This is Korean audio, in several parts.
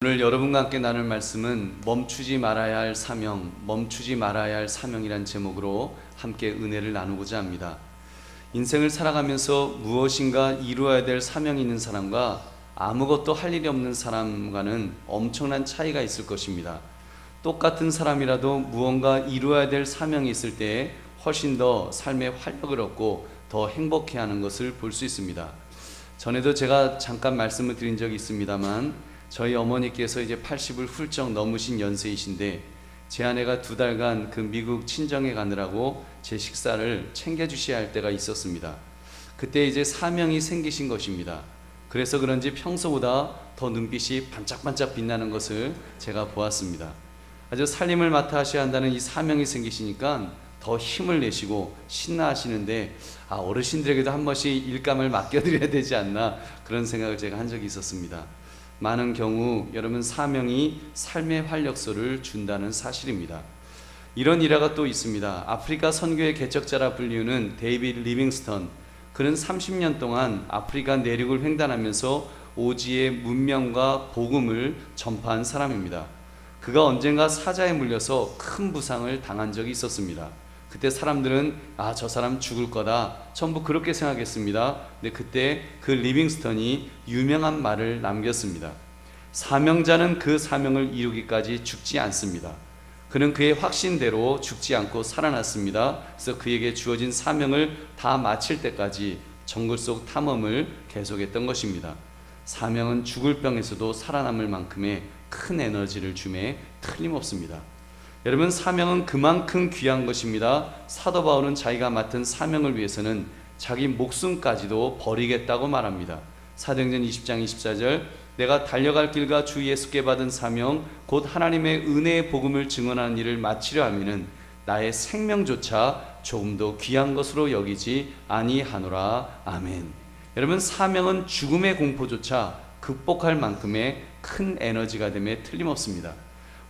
오늘 여러분과 함께 나눌 말씀은 멈추지 말아야 할 사명, 멈추지 말아야 할 사명이란 제목으로 함께 은혜를 나누고자 합니다. 인생을 살아가면서 무엇인가 이루어야 될 사명이 있는 사람과 아무것도 할 일이 없는 사람과는 엄청난 차이가 있을 것입니다. 똑같은 사람이라도 무언가 이루어야 될 사명이 있을 때 훨씬 더 삶의 활력을 얻고 더 행복해하는 것을 볼 수 있습니다. 전에도 제가 잠깐 말씀을 드린 적이 있습니다만 저희 어머니께서 이제 80을 훌쩍 넘으신 연세이신데 제 아내가 2달간 그 미국 친정에 가느라고 제 식사를 챙겨주셔야 할 때가 있었습니다. 그때 이제 사명이 생기신 것입니다. 그래서 그런지 평소보다 더 눈빛이 반짝반짝 빛나는 것을 제가 보았습니다. 아주 살림을 맡아 하셔야 한다는 이 사명이 생기시니까 더 힘을 내시고 신나하시는데 어르신들에게도 한 번씩 일감을 맡겨드려야 되지 않나 그런 생각을 제가 한 적이 있었습니다. 많은 경우 여러분 사명이 삶의 활력소를 준다는 사실입니다. 이런 일화가 또 있습니다. 아프리카 선교의 개척자라 불리우는 데이비드 리빙스턴, 그는 30년 동안 아프리카 내륙을 횡단하면서 오지의 문명과 복음을 전파한 사람입니다. 그가 언젠가 사자에 물려서 큰 부상을 당한 적이 있었습니다. 그때 사람들은 저 사람 죽을 거다 전부 그렇게 생각했습니다. 근데 그때 그 리빙스턴이 유명한 말을 남겼습니다. 사명자는 그 사명을 이루기까지 죽지 않습니다. 그는 그의 확신대로 죽지 않고 살아났습니다. 그래서 그에게 주어진 사명을 다 마칠 때까지 정글 속 탐험을 계속했던 것입니다. 사명은 죽을 병에서도 살아남을 만큼의 큰 에너지를 주매 틀림없습니다. 여러분, 사명은 그만큼 귀한 것입니다. 사도 바울은 자기가 맡은 사명을 위해서는 자기 목숨까지도 버리겠다고 말합니다. 사도행전 20장 24절, 내가 달려갈 길과 주 예수께 받은 사명 곧 하나님의 은혜의 복음을 증언하는 일을 마치려 하면은 나의 생명조차 조금도 귀한 것으로 여기지 아니하노라. 아멘. 여러분, 사명은 죽음의 공포조차 극복할 만큼의 큰 에너지가 됨에 틀림없습니다.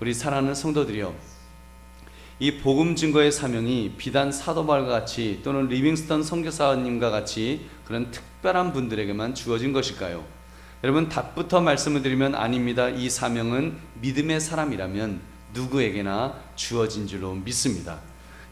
우리 사랑하는 성도들이여, 이 복음 증거의 사명이 비단 사도 바울과 같이 또는 리빙스턴 선교사님과 같이 그런 특별한 분들에게만 주어진 것일까요? 여러분, 답부터 말씀을 드리면 아닙니다. 이 사명은 믿음의 사람이라면 누구에게나 주어진 줄로 믿습니다.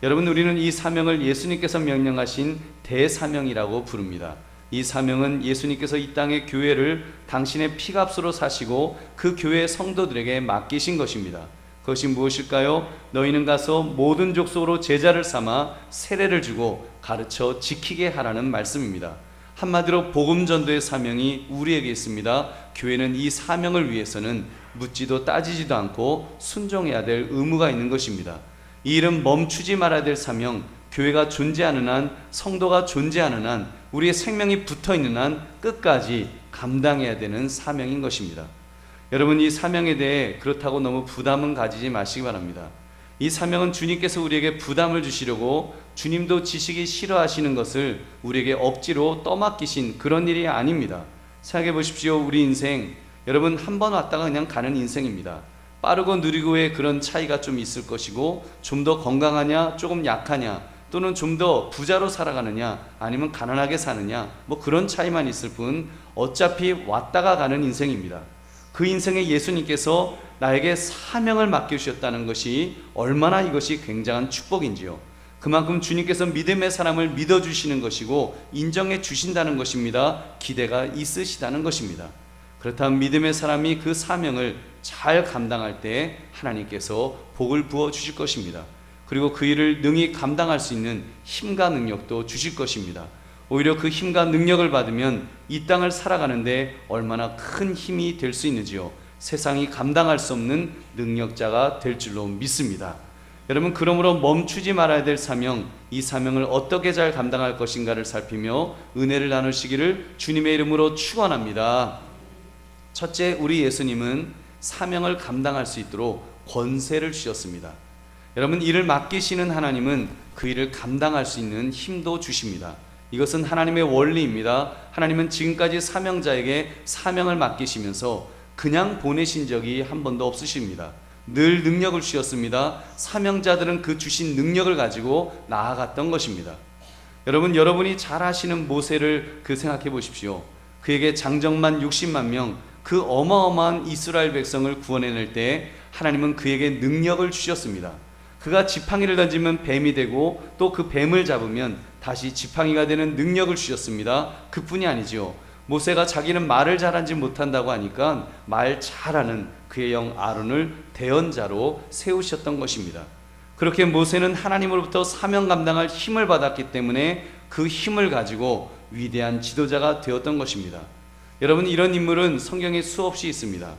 여러분, 우리는 이 사명을 예수님께서 명령하신 대사명이라고 부릅니다. 이 사명은 예수님께서 이 땅의 교회를 당신의 피값으로 사시고 그 교회의 성도들에게 맡기신 것입니다. 그것이 무엇일까요? 너희는 가서 모든 족속으로 제자를 삼아 세례를 주고 가르쳐 지키게 하라는 말씀입니다. 한마디로 복음 전도의 사명이 우리에게 있습니다. 교회는 이 사명을 위해서는 묻지도 따지지도 않고 순종해야 될 의무가 있는 것입니다. 이 일은 멈추지 말아야 될 사명, 교회가 존재하는 한, 성도가 존재하는 한, 우리의 생명이 붙어있는 한 끝까지 감당해야 되는 사명인 것입니다. 여러분, 이 사명에 대해 그렇다고 너무 부담은 가지지 마시기 바랍니다. 이 사명은 주님께서 우리에게 부담을 주시려고 주님도 지시기 싫어하시는 것을 우리에게 억지로 떠맡기신 그런 일이 아닙니다. 생각해 보십시오. 우리 인생, 여러분, 한 번 왔다가 그냥 가는 인생입니다. 빠르고 느리고의 그런 차이가 좀 있을 것이고, 좀 더 건강하냐 조금 약하냐, 또는 좀 더 부자로 살아가느냐 아니면 가난하게 사느냐, 그런 차이만 있을 뿐 어차피 왔다가 가는 인생입니다. 그 인생에 예수님께서 나에게 사명을 맡겨주셨다는 것이 얼마나 이것이 굉장한 축복인지요. 그만큼 주님께서 믿음의 사람을 믿어주시는 것이고 인정해 주신다는 것입니다. 기대가 있으시다는 것입니다. 그렇다면 믿음의 사람이 그 사명을 잘 감당할 때 하나님께서 복을 부어 주실 것입니다. 그리고 그 일을 능히 감당할 수 있는 힘과 능력도 주실 것입니다. 오히려 그 힘과 능력을 받으면 이 땅을 살아가는데 얼마나 큰 힘이 될 수 있는지요. 세상이 감당할 수 없는 능력자가 될 줄로 믿습니다. 여러분, 그러므로 멈추지 말아야 될 사명, 이 사명을 어떻게 잘 감당할 것인가를 살피며 은혜를 나누시기를 주님의 이름으로 축원합니다. 첫째, 우리 예수님은 사명을 감당할 수 있도록 권세를 주셨습니다. 여러분, 일을 맡기시는 하나님은 그 일을 감당할 수 있는 힘도 주십니다. 이것은 하나님의 원리입니다. 하나님은 지금까지 사명자에게 사명을 맡기시면서 그냥 보내신 적이 한 번도 없으십니다. 늘 능력을 주셨습니다. 사명자들은 그 주신 능력을 가지고 나아갔던 것입니다. 여러분, 여러분이 잘 아시는 모세를 생각해 보십시오. 그에게 장정만 60만 명, 그 어마어마한 이스라엘 백성을 구원해낼 때 하나님은 그에게 능력을 주셨습니다. 그가 지팡이를 던지면 뱀이 되고 또 그 뱀을 잡으면 다시 지팡이가 되는 능력을 주셨습니다. 그뿐이 아니죠. 모세가 자기는 말을 잘하지 못한다고 하니까 말 잘하는 그의 형 아론을 대언자로 세우셨던 것입니다. 그렇게 모세는 하나님으로부터 사명 감당할 힘을 받았기 때문에 그 힘을 가지고 위대한 지도자가 되었던 것입니다. 여러분, 이런 인물은 성경에 수없이 있습니다.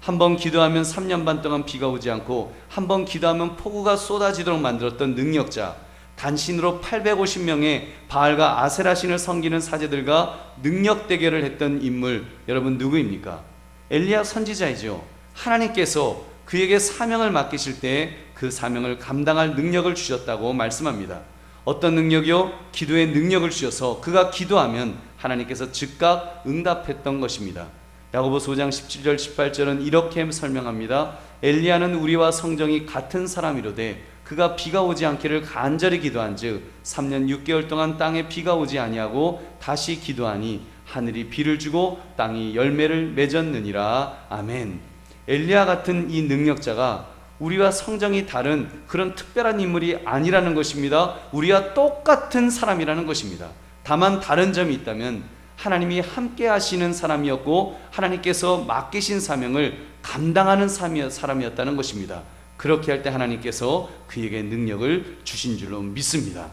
한번 기도하면 3년 반 동안 비가 오지 않고 한번 기도하면 폭우가 쏟아지도록 만들었던 능력자, 단신으로 850명의 바알과 아세라신을 섬기는 사제들과 능력 대결을 했던 인물, 여러분 누구입니까? 엘리야 선지자이죠. 하나님께서 그에게 사명을 맡기실 때 그 사명을 감당할 능력을 주셨다고 말씀합니다. 어떤 능력이요? 기도의 능력을 주셔서 그가 기도하면 하나님께서 즉각 응답했던 것입니다. 야고보서 5장 17절 18절은 이렇게 설명합니다. 엘리야는 우리와 성정이 같은 사람이로되 그가 비가 오지 않기를 간절히 기도한즉 3년 6개월 동안 땅에 비가 오지 아니하고 다시 기도하니 하늘이 비를 주고 땅이 열매를 맺었느니라. 아멘. 엘리야 같은 이 능력자가 우리와 성정이 다른 그런 특별한 인물이 아니라는 것입니다. 우리와 똑같은 사람이라는 것입니다. 다만 다른 점이 있다면 하나님이 함께 하시는 사람이었고 하나님께서 맡기신 사명을 감당하는 사람이었다는 것입니다. 그렇게 할 때 하나님께서 그에게 능력을 주신 줄로 믿습니다.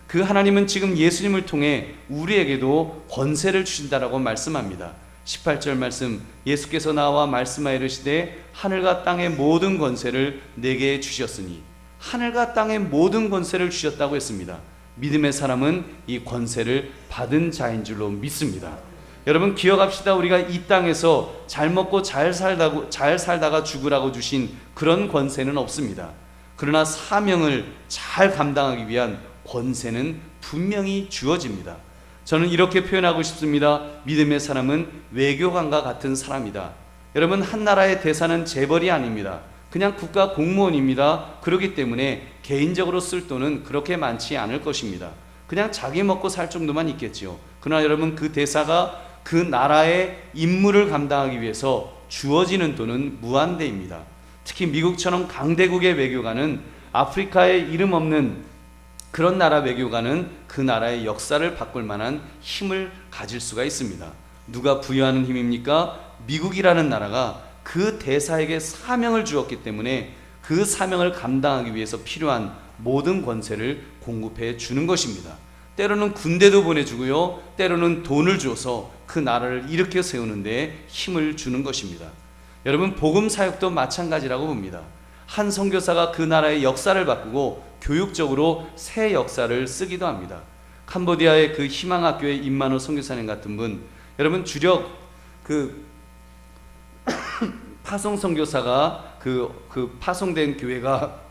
그 하나님은 지금 예수님을 통해 우리에게도 권세를 주신다라고 말씀합니다. 18절 말씀, 예수께서 나와 말씀하여 이르시되 하늘과 땅의 모든 권세를 내게 주셨으니, 하늘과 땅의 모든 권세를 주셨다고 했습니다. 믿음의 사람은 이 권세를 받은 자인 줄로 믿습니다. 여러분 기억합시다. 우리가 이 땅에서 잘 먹고 잘 살다가 죽으라고 주신 그런 권세는 없습니다. 그러나 사명을 잘 감당하기 위한 권세는 분명히 주어집니다. 저는 이렇게 표현하고 싶습니다. 믿음의 사람은 외교관과 같은 사람이다. 여러분, 한 나라의 대사는 재벌이 아닙니다. 그냥 국가 공무원입니다. 그렇기 때문에 개인적으로 쓸 돈은 그렇게 많지 않을 것입니다. 그냥 자기 먹고 살 정도만 있겠지요. 그러나 여러분, 그 대사가 그 나라의 임무를 감당하기 위해서 주어지는 돈은 무한대입니다. 특히 미국처럼 강대국의 외교관은, 아프리카에 이름 없는 그런 나라 외교관은 그 나라의 역사를 바꿀 만한 힘을 가질 수가 있습니다. 누가 부여하는 힘입니까? 미국이라는 나라가 그 대사에게 사명을 주었기 때문에 그 사명을 감당하기 위해서 필요한 모든 권세를 공급해 주는 것입니다. 때로는 군대도 보내주고요, 때로는 돈을 줘서 그 나라를 일으켜 세우는데 힘을 주는 것입니다. 여러분, 복음 사역도 마찬가지라고 봅니다. 한 선교사가 그 나라의 역사를 바꾸고 교육적으로 새 역사를 쓰기도 합니다. 캄보디아의 그 희망학교의 임만호 선교사님 같은 분, 여러분 주력 그 파송 선교사가 그 파송된 교회가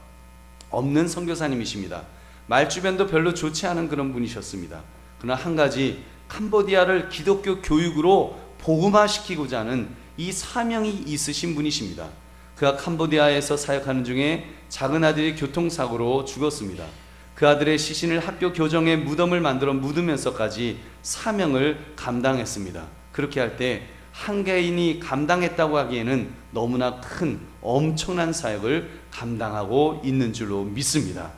없는 선교사님이십니다. 말주변도 별로 좋지 않은 그런 분이셨습니다. 그러나 한 가지, 캄보디아를 기독교 교육으로 복음화시키고자 하는 이 사명이 있으신 분이십니다. 그가 캄보디아에서 사역하는 중에 작은 아들이 교통사고로 죽었습니다. 그 아들의 시신을 학교 교정에 무덤을 만들어 묻으면서까지 사명을 감당했습니다. 그렇게 할 때 한 개인이 감당했다고 하기에는 너무나 큰 엄청난 사역을 감당하고 있는 줄로 믿습니다.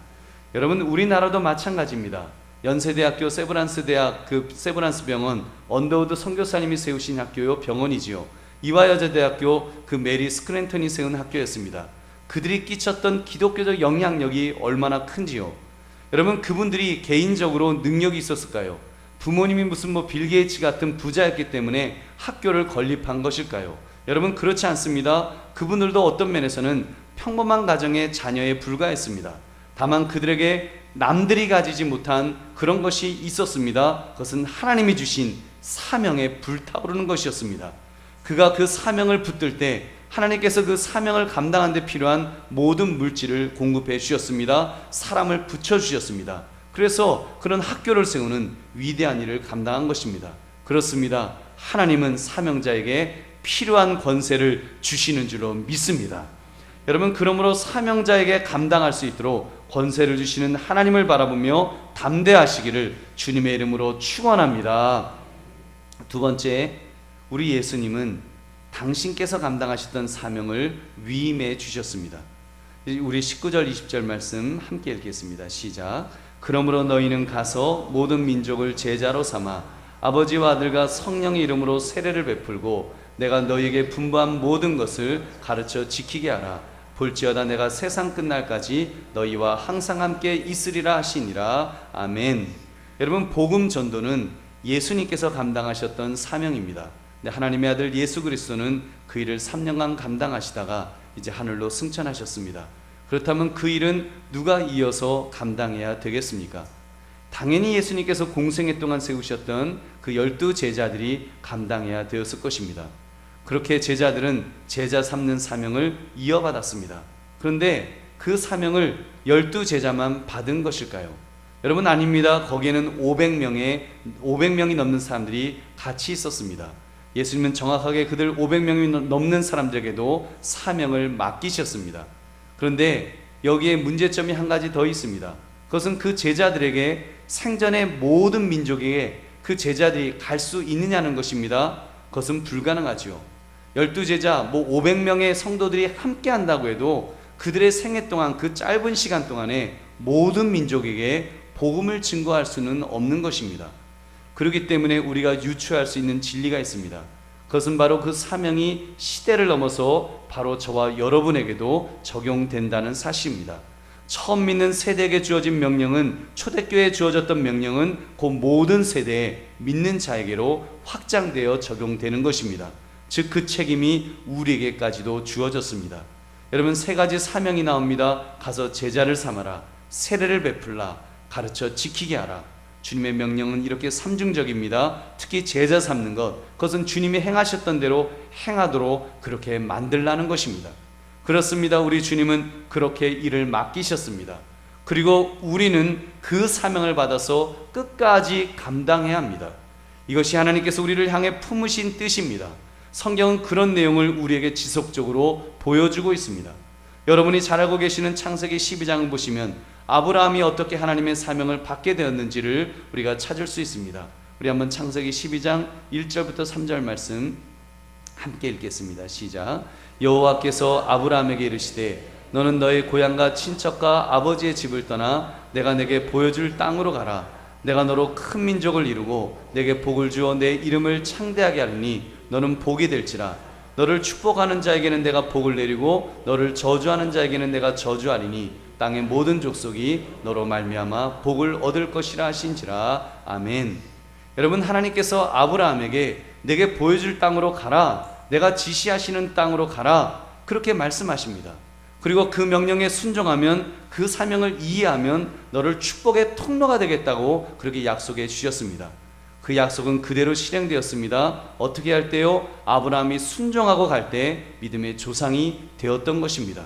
여러분, 우리나라도 마찬가지입니다. 연세대학교 세브란스 대학, 그 세브란스 병원, 언더우드 선교사님이 세우신 학교요, 병원이지요. 이화여자대학교 그 메리 스크랜턴이 세운 학교였습니다. 그들이 끼쳤던 기독교적 영향력이 얼마나 큰지요. 여러분, 그분들이 개인적으로 능력이 있었을까요? 부모님이 무슨 빌 게이츠 같은 부자였기 때문에 학교를 건립한 것일까요? 여러분, 그렇지 않습니다. 그분들도 어떤 면에서는 평범한 가정의 자녀에 불과했습니다. 다만 그들에게 남들이 가지지 못한 그런 것이 있었습니다. 그것은 하나님이 주신 사명에 불타오르는 것이었습니다. 그가 그 사명을 붙들 때 하나님께서 그 사명을 감당하는 데 필요한 모든 물질을 공급해 주셨습니다. 사람을 붙여주셨습니다. 그래서 그런 학교를 세우는 위대한 일을 감당한 것입니다. 그렇습니다. 하나님은 사명자에게 필요한 권세를 주시는 줄로 믿습니다. 여러분, 그러므로 사명자에게 감당할 수 있도록 권세를 주시는 하나님을 바라보며 담대하시기를 주님의 이름으로 축원합니다. 두 번째, 우리 예수님은 당신께서 감당하셨던 사명을 위임해 주셨습니다. 우리 19절 20절 말씀 함께 읽겠습니다. 시작. 그러므로 너희는 가서 모든 민족을 제자로 삼아 아버지와 아들과 성령의 이름으로 세례를 베풀고 내가 너희에게 분부한 모든 것을 가르쳐 지키게 하라. 볼지어다 내가 세상 끝날까지 너희와 항상 함께 있으리라 하시니라. 아멘. 여러분, 복음 전도는 예수님께서 감당하셨던 사명입니다. 하나님의 아들 예수 그리스도는 그 일을 3년간 감당하시다가 이제 하늘로 승천하셨습니다. 그렇다면 그 일은 누가 이어서 감당해야 되겠습니까? 당연히 예수님께서 공생애 동안 세우셨던 그 12 제자들이 감당해야 되었을 것입니다. 그렇게 제자들은 제자 삼는 사명을 이어받았습니다. 그런데 그 사명을 12 제자만 받은 것일까요? 여러분, 아닙니다. 거기에는 500명이 넘는 사람들이 같이 있었습니다. 예수님은 정확하게 그들 500명이 넘는 사람들에게도 사명을 맡기셨습니다. 그런데 여기에 문제점이 한 가지 더 있습니다. 그것은 그 제자들에게 생전의 모든 민족에게 그 제자들이 갈 수 있느냐는 것입니다. 그것은 불가능하죠. 12 제자, 500명의 성도들이 함께 한다고 해도 그들의 생애 동안, 그 짧은 시간 동안에 모든 민족에게 복음을 증거할 수는 없는 것입니다. 그렇기 때문에 우리가 유추할 수 있는 진리가 있습니다. 그것은 바로 그 사명이 시대를 넘어서 바로 저와 여러분에게도 적용된다는 사실입니다. 처음 믿는 세대에게 주어진 명령은, 초대교회에 주어졌던 명령은 그 모든 세대에 믿는 자에게로 확장되어 적용되는 것입니다. 즉 그 책임이 우리에게까지도 주어졌습니다. 여러분, 3가지 사명이 나옵니다. 가서 제자를 삼아라, 세례를 베풀라, 가르쳐 지키게 하라. 주님의 명령은 이렇게 3중적입니다. 특히 제자 삼는 것, 그것은 주님이 행하셨던 대로 행하도록 그렇게 만들라는 것입니다. 그렇습니다. 우리 주님은 그렇게 일을 맡기셨습니다. 그리고 우리는 그 사명을 받아서 끝까지 감당해야 합니다. 이것이 하나님께서 우리를 향해 품으신 뜻입니다. 성경은 그런 내용을 우리에게 지속적으로 보여주고 있습니다. 여러분이 잘 알고 계시는 창세기 12장을 보시면 아브라함이 어떻게 하나님의 사명을 받게 되었는지를 우리가 찾을 수 있습니다. 우리 한번 창세기 12장 1절부터 3절 말씀 함께 읽겠습니다. 시작. 여호와께서 아브라함에게 이르시되 너는 너의 고향과 친척과 아버지의 집을 떠나 내가 내게 보여줄 땅으로 가라. 내가 너로 큰 민족을 이루고 내게 복을 주어 내 이름을 창대하게 하리니 너는 복이 될지라. 너를 축복하는 자에게는 내가 복을 내리고 너를 저주하는 자에게는 내가 저주하리니 땅의 모든 족속이 너로 말미암아 복을 얻을 것이라 하신지라. 아멘. 여러분, 하나님께서 아브라함에게 내게 보여줄 땅으로 가라, 내가 지시하시는 땅으로 가라, 그렇게 말씀하십니다. 그리고 그 명령에 순종하면, 그 사명을 이해하면 너를 축복의 통로가 되겠다고 그렇게 약속해 주셨습니다. 그 약속은 그대로 실행되었습니다. 어떻게 할 때요? 아브라함이 순종하고 갈 때 믿음의 조상이 되었던 것입니다.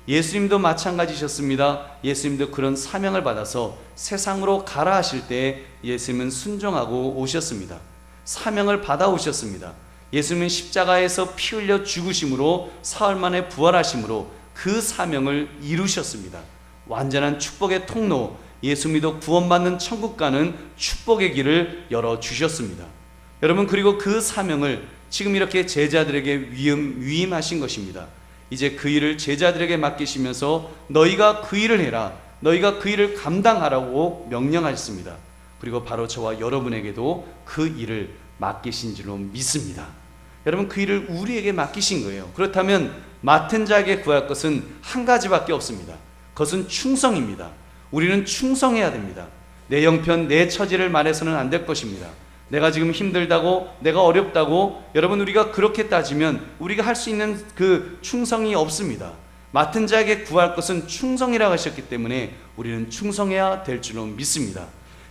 예수님도 마찬가지셨습니다. 예수님도 그런 사명을 받아서 세상으로 가라 하실 때 예수님은 순종하고 오셨습니다. 사명을 받아 오셨습니다. 예수님은 십자가에서 피 흘려 죽으심으로 사흘 만에 부활하심으로 그 사명을 이루셨습니다. 완전한 축복의 통로, 예수 믿어 구원받는 천국 가는 축복의 길을 열어주셨습니다. 여러분, 그리고 그 사명을 지금 이렇게 제자들에게 위임하신 것입니다. 이제 그 일을 제자들에게 맡기시면서 너희가 그 일을 해라, 너희가 그 일을 감당하라고 명령하셨습니다. 그리고 바로 저와 여러분에게도 그 일을 맡기신 줄로 믿습니다. 여러분, 그 일을 우리에게 맡기신 거예요. 그렇다면 맡은 자에게 구할 것은 한 가지밖에 없습니다. 그것은 충성입니다. 우리는 충성해야 됩니다. 내 형편, 내 처지를 말해서는 안 될 것입니다. 내가 지금 힘들다고, 내가 어렵다고, 여러분, 우리가 그렇게 따지면 우리가 할 수 있는 그 충성이 없습니다. 맡은 자에게 구할 것은 충성이라고 하셨기 때문에 우리는 충성해야 될 줄로 믿습니다.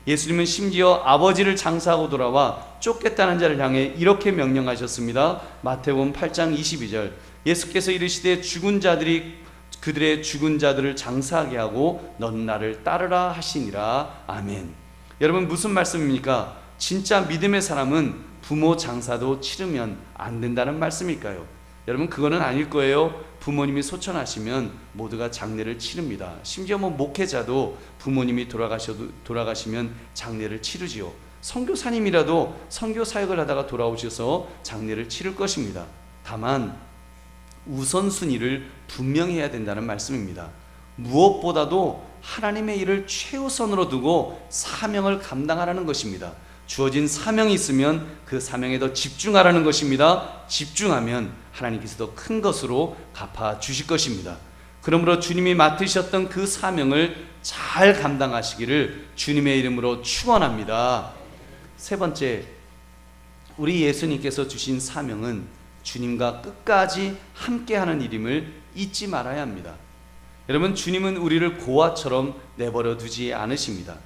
예수님은 심지어 아버지를 장사하고 돌아와 쫓겠다는 자를 향해 이렇게 명령하셨습니다. 마태복음 8장 22절. 예수께서 이르시되 죽은 자들이 그들의 죽은 자들을 장사하게 하고 너는 나를 따르라 하시니라. 아멘. 여러분, 무슨 말씀입니까? 진짜 믿음의 사람은 부모 장사도 치르면 안 된다는 말씀일까요? 여러분, 그거는 아닐 거예요. 부모님이 소천하시면 모두가 장례를 치릅니다. 심지어 목회자도 부모님이 돌아가시면 장례를 치르지요. 선교사님이라도 선교 사역을 하다가 돌아오셔서 장례를 치를 것입니다. 다만 우선순위를 분명히 해야 된다는 말씀입니다. 무엇보다도 하나님의 일을 최우선으로 두고 사명을 감당하라는 것입니다. 주어진 사명이 있으면 그 사명에 더 집중하라는 것입니다. 집중하면 하나님께서 더 큰 것으로 갚아 주실 것입니다. 그러므로 주님이 맡으셨던 그 사명을 잘 감당하시기를 주님의 이름으로 축원합니다. 세 번째, 우리 예수님께서 주신 사명은 주님과 끝까지 함께하는 일임을 잊지 말아야 합니다. 여러분, 주님은 우리를 고아처럼 내버려 두지 않으십니다.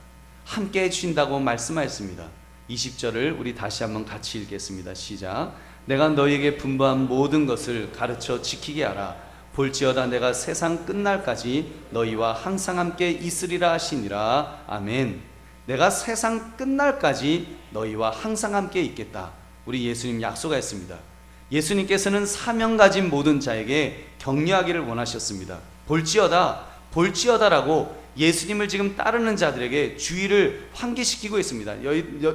함께 해주신다고 말씀하였습니다. 20절을 우리 다시 한번 같이 읽겠습니다. 시작. 내가 너희에게 분부한 모든 것을 가르쳐 지키게 하라. 볼지어다 내가 세상 끝날까지 너희와 항상 함께 있으리라 하시니라. 아멘. 내가 세상 끝날까지 너희와 항상 함께 있겠다. 우리 예수님 약속하였습니다. 예수님께서는 사명 가진 모든 자에게 격려하기를 원하셨습니다. 볼지어다라고 예수님을 지금 따르는 자들에게 주의를 환기시키고 있습니다.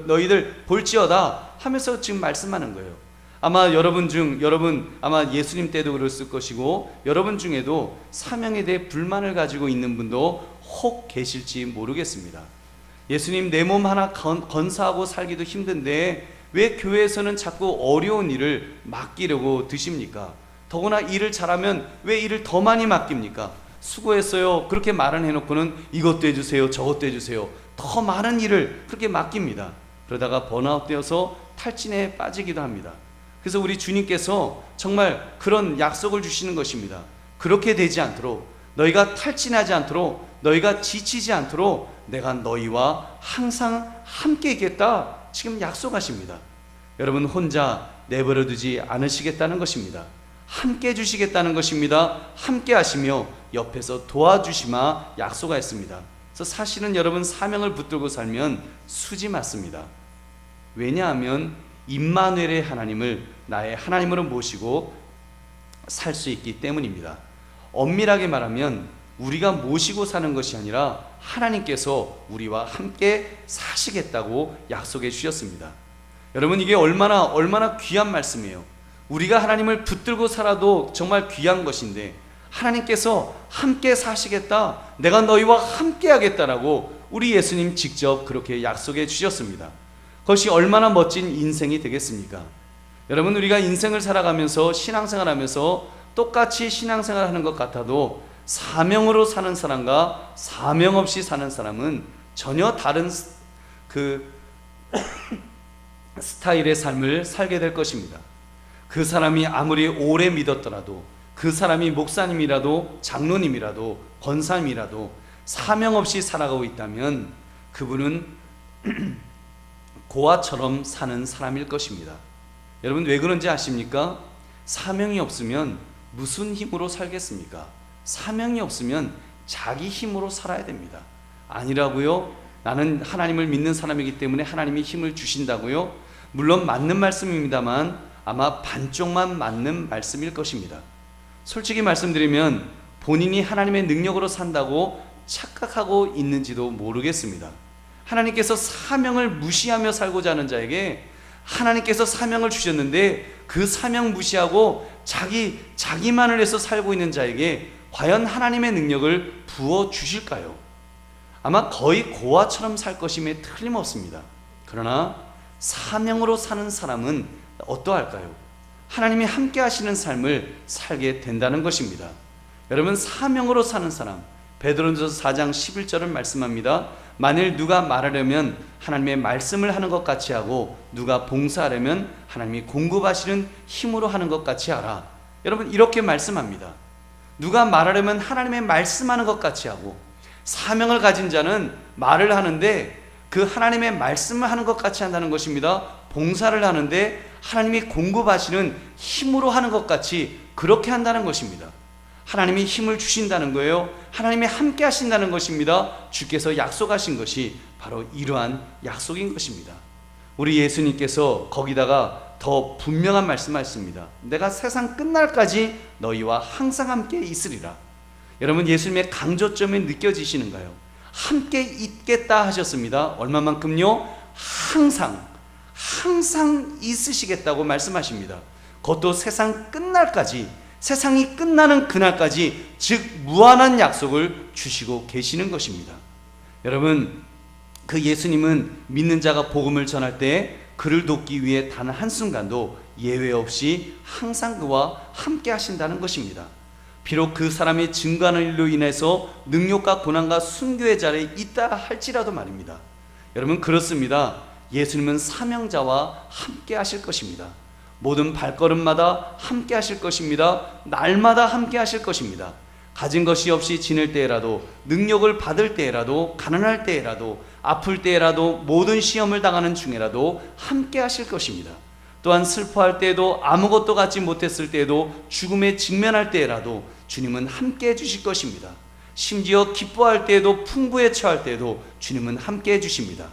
너희들 볼지어다 하면서 지금 말씀하는 거예요. 아마 여러분 아마 예수님 때도 그랬을 것이고 여러분 중에도 사명에 대해 불만을 가지고 있는 분도 혹 계실지 모르겠습니다. 예수님, 내 몸 하나 건사하고 살기도 힘든데 왜 교회에서는 자꾸 어려운 일을 맡기려고 드십니까? 더구나 일을 잘하면 왜 일을 더 많이 맡깁니까? 수고했어요 그렇게 말을 해놓고는 이것도 해주세요 저것도 해주세요, 더 많은 일을 그렇게 맡깁니다. 그러다가 번아웃 되어서 탈진에 빠지기도 합니다. 그래서 우리 주님께서 정말 그런 약속을 주시는 것입니다. 그렇게 되지 않도록, 너희가 탈진하지 않도록, 너희가 지치지 않도록 내가 너희와 항상 함께 있겠다 지금 약속하십니다. 여러분, 혼자 내버려 두지 않으시겠다는 것입니다. 함께 해주시겠다는 것입니다. 함께 하시며 옆에서 도와주시마 약속하였습니다. 그래서 사실은 여러분, 사명을 붙들고 살면 수지 맞습니다. 왜냐하면 임마누엘의 하나님을 나의 하나님으로 모시고 살 수 있기 때문입니다. 엄밀하게 말하면 우리가 모시고 사는 것이 아니라 하나님께서 우리와 함께 사시겠다고 약속해 주셨습니다. 여러분, 이게 얼마나 귀한 말씀이에요. 우리가 하나님을 붙들고 살아도 정말 귀한 것인데 하나님께서 함께 사시겠다, 내가 너희와 함께 하겠다라고 우리 예수님 직접 그렇게 약속해 주셨습니다. 그것이 얼마나 멋진 인생이 되겠습니까? 여러분, 우리가 인생을 살아가면서 신앙생활하면서 똑같이 신앙생활하는 것 같아도 사명으로 사는 사람과 사명 없이 사는 사람은 전혀 다른 스타일의 삶을 살게 될 것입니다. 그 사람이 아무리 오래 믿었더라도, 그 사람이 목사님이라도 장로님이라도 권사님이라도 사명 없이 살아가고 있다면 그분은 고아처럼 사는 사람일 것입니다. 여러분, 왜 그런지 아십니까? 사명이 없으면 무슨 힘으로 살겠습니까? 사명이 없으면 자기 힘으로 살아야 됩니다. 아니라고요? 나는 하나님을 믿는 사람이기 때문에 하나님이 힘을 주신다고요? 물론 맞는 말씀입니다만 아마 반쪽만 맞는 말씀일 것입니다. 솔직히 말씀드리면 본인이 하나님의 능력으로 산다고 착각하고 있는지도 모르겠습니다. 하나님께서 사명을 무시하며 살고자 하는 자에게 하나님께서 사명을 주셨는데 그 사명 무시하고 자기만을 해서 살고 있는 자에게 과연 하나님의 능력을 부어 주실까요? 아마 거의 고아처럼 살 것임에 틀림없습니다. 그러나 사명으로 사는 사람은 어떠할까요? 하나님이 함께 하시는 삶을 살게 된다는 것입니다. 여러분, 사명으로 사는 사람, 베드로전서 4장 11절을 말씀합니다. 만일 누가 말하려면 하나님의 말씀을 하는 것 같이 하고 누가 봉사하려면 하나님이 공급하시는 힘으로 하는 것 같이 하라. 여러분, 이렇게 말씀합니다. 누가 말하려면 하나님의 말씀하는 것 같이 하고, 사명을 가진 자는 말을 하는데 그 하나님의 말씀을 하는 것 같이 한다는 것입니다. 봉사를 하는데 하나님이 공급하시는 힘으로 하는 것 같이 그렇게 한다는 것입니다. 하나님이 힘을 주신다는 거예요. 하나님이 함께 하신다는 것입니다. 주께서 약속하신 것이 바로 이러한 약속인 것입니다. 우리 예수님께서 거기다가 더 분명한 말씀하셨습니다. 내가 세상 끝날까지 너희와 항상 함께 있으리라. 여러분, 예수님의 강조점이 느껴지시는가요? 함께 있겠다 하셨습니다. 얼마만큼요? 항상 있으시겠다고 말씀하십니다. 그것도 세상 끝날까지, 세상이 끝나는 그날까지, 즉 무한한 약속을 주시고 계시는 것입니다. 여러분, 그 예수님은 믿는 자가 복음을 전할 때 그를 돕기 위해 단 한순간도 예외 없이 항상 그와 함께 하신다는 것입니다. 비록 그 사람이 증거하는 일로 인해서 능력과 고난과 순교의 자리에 있다 할지라도 말입니다. 여러분, 그렇습니다. 예수님은 사명자와 함께 하실 것입니다. 모든 발걸음마다 함께 하실 것입니다. 날마다 함께 하실 것입니다. 가진 것이 없이 지낼 때에라도, 능력을 받을 때에라도, 가난할 때에라도, 아플 때에라도, 모든 시험을 당하는 중에라도 함께 하실 것입니다. 또한 슬퍼할 때에도, 아무것도 갖지 못했을 때에도, 죽음에 직면할 때에라도 주님은 함께 해주실 것입니다. 심지어 기뻐할 때에도, 풍부에 처할 때에도 주님은 함께 해주십니다.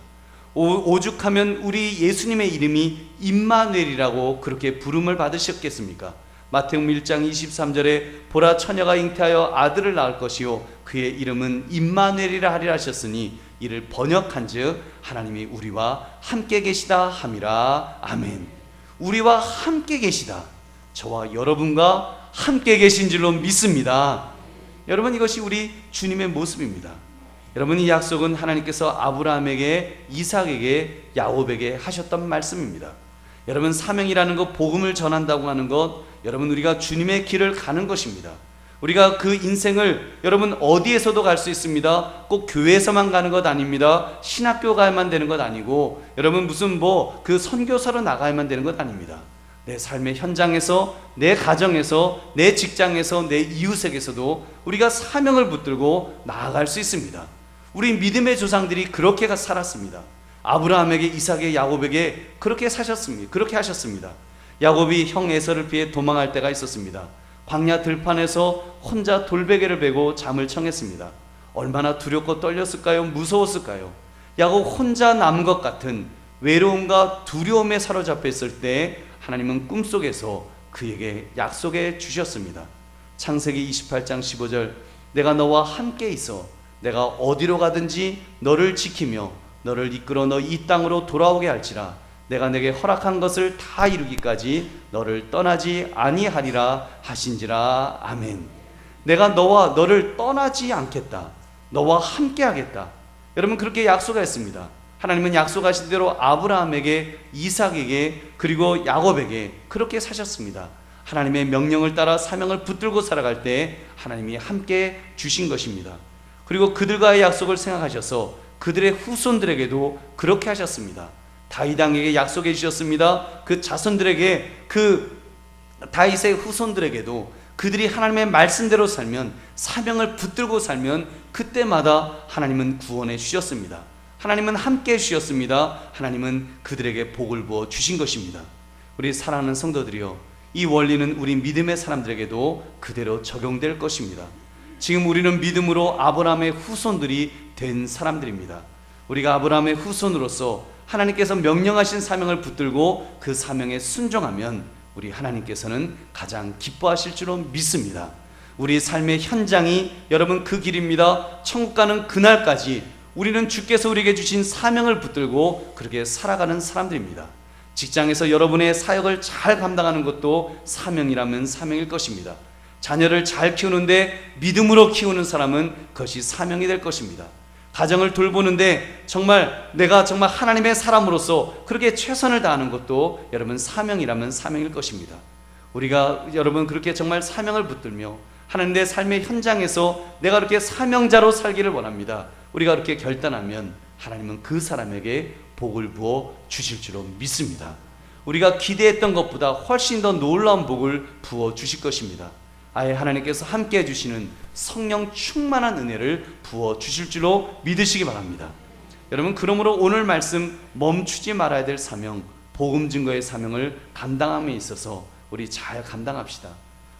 오죽하면 우리 예수님의 이름이 임마누엘이라고 그렇게 부름을 받으셨겠습니까? 마태복음 1장 23절에 보라, 처녀가 잉태하여 아들을 낳을 것이요 그의 이름은 임마누엘이라 하리라 하셨으니 이를 번역한즉 하나님이 우리와 함께 계시다 함이라. 아멘. 우리와 함께 계시다, 저와 여러분과 함께 계신 줄로 믿습니다. 여러분, 이것이 우리 주님의 모습입니다. 여러분, 이 약속은 하나님께서 아브라함에게, 이삭에게, 야곱에게 하셨던 말씀입니다. 여러분, 사명이라는 것, 복음을 전한다고 하는 것, 여러분, 우리가 주님의 길을 가는 것입니다. 우리가 그 인생을 여러분 어디에서도 갈 수 있습니다. 꼭 교회에서만 가는 것 아닙니다. 신학교 가야만 되는 것 아니고, 여러분 무슨 그 선교사로 나가야만 되는 것 아닙니다. 내 삶의 현장에서, 내 가정에서, 내 직장에서, 내 이웃에게서도 우리가 사명을 붙들고 나아갈 수 있습니다. 우리 믿음의 조상들이 그렇게 살았습니다. 아브라함에게, 이삭에게, 야곱에게 그렇게 사셨습니다. 그렇게 하셨습니다. 야곱이 형 에서를 피해 도망할 때가 있었습니다. 광야 들판에서 혼자 돌베개를 베고 잠을 청했습니다. 얼마나 두렵고 떨렸을까요? 무서웠을까요? 야곱 혼자 남은 것 같은 외로움과 두려움에 사로잡혀 있을 때 하나님은 꿈속에서 그에게 약속해 주셨습니다. 창세기 28장 15절, 내가 너와 함께 있어 내가 어디로 가든지 너를 지키며 너를 이끌어 너 이 땅으로 돌아오게 할지라. 내가 내게 허락한 것을 다 이루기까지 너를 떠나지 아니하리라 하신지라. 아멘. 내가 너를 떠나지 않겠다, 너와 함께 하겠다. 여러분, 그렇게 약속했습니다. 하나님은 약속하신 대로 아브라함에게, 이삭에게, 그리고 야곱에게 그렇게 사셨습니다. 하나님의 명령을 따라 사명을 붙들고 살아갈 때 하나님이 함께 주신 것입니다. 그리고 그들과의 약속을 생각하셔서 그들의 후손들에게도 그렇게 하셨습니다. 다윗 왕에게 약속해 주셨습니다. 그 자손들에게, 그 다윗의 후손들에게도 그들이 하나님의 말씀대로 살면, 사명을 붙들고 살면 그때마다 하나님은 구원해 주셨습니다. 하나님은 함께 해 주셨습니다. 하나님은 그들에게 복을 부어 주신 것입니다. 우리 사랑하는 성도들이여, 이 원리는 우리 믿음의 사람들에게도 그대로 적용될 것입니다. 지금 우리는 믿음으로 아브라함의 후손들이 된 사람들입니다. 우리가 아브라함의 후손으로서 하나님께서 명령하신 사명을 붙들고 그 사명에 순종하면 우리 하나님께서는 가장 기뻐하실 줄로 믿습니다. 우리 삶의 현장이 여러분 그 길입니다. 천국 가는 그날까지 우리는 주께서 우리에게 주신 사명을 붙들고 그렇게 살아가는 사람들입니다. 직장에서 여러분의 사역을 잘 감당하는 것도 사명이라면 사명일 것입니다. 자녀를 잘 키우는데 믿음으로 키우는 사람은 그것이 사명이 될 것입니다. 가정을 돌보는데 내가 정말 하나님의 사람으로서 그렇게 최선을 다하는 것도 여러분 사명이라면 사명일 것입니다. 우리가 여러분 그렇게 정말 사명을 붙들며 하나님 내 삶의 현장에서 내가 그렇게 사명자로 살기를 원합니다. 우리가 그렇게 결단하면 하나님은 그 사람에게 복을 부어 주실 줄로 믿습니다. 우리가 기대했던 것보다 훨씬 더 놀라운 복을 부어 주실 것입니다. 아예 하나님께서 함께 해주시는 성령 충만한 은혜를 부어 주실 줄로 믿으시기 바랍니다. 여러분, 그러므로 오늘 말씀 멈추지 말아야 될 사명, 복음 증거의 사명을 감당함에 있어서 우리 잘 감당합시다.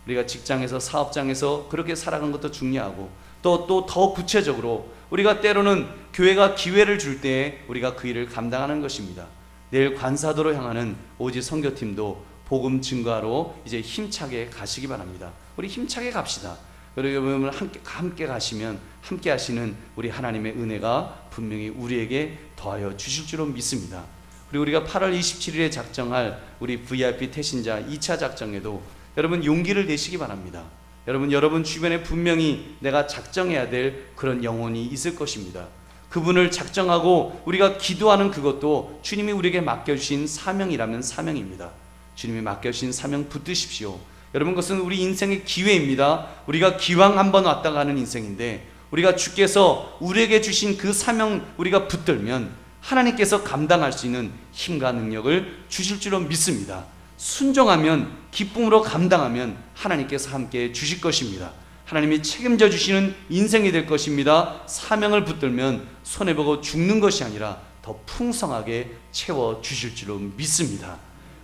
우리가 직장에서, 사업장에서 그렇게 살아가는 것도 중요하고 또 더 구체적으로 우리가 때로는 교회가 기회를 줄 때 우리가 그 일을 감당하는 것입니다. 내일 관사도로 향하는 오지 선교팀도 복음 증거하러 이제 힘차게 가시기 바랍니다. 우리 힘차게 갑시다. 여러분 함께 가시면 함께 하시는 우리 하나님의 은혜가 분명히 우리에게 더하여 주실 줄로 믿습니다. 그리고 우리가 8월 27일에 작정할 우리 VIP 태신자 2차 작정에도 여러분 용기를 내시기 바랍니다. 여러분 주변에 분명히 내가 작정해야 될 그런 영혼이 있을 것입니다. 그분을 작정하고 우리가 기도하는 그것도 주님이 우리에게 맡겨주신 사명이라면 사명입니다. 주님이 맡겨주신 사명 붙드십시오. 여러분, 그것은 우리 인생의 기회입니다. 우리가 기왕 한번 왔다 가는 인생인데 우리가 주께서 우리에게 주신 그 사명 우리가 붙들면 하나님께서 감당할 수 있는 힘과 능력을 주실 줄로 믿습니다. 순종하면, 기쁨으로 감당하면 하나님께서 함께 주실 것입니다. 하나님이 책임져 주시는 인생이 될 것입니다. 사명을 붙들면 손해보고 죽는 것이 아니라 더 풍성하게 채워 주실 줄로 믿습니다.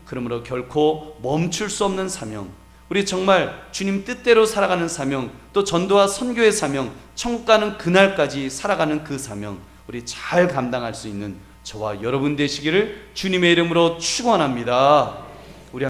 그러므로 결코 멈출 수 없는 사명, 우리 정말 주님 뜻대로 살아가는 사명, 또 전도와 선교의 사명, 천국 가는 그날까지 살아가는 그 사명, 우리 잘 감당할 수 있는 저와 여러분 되시기를 주님의 이름으로 축원합니다.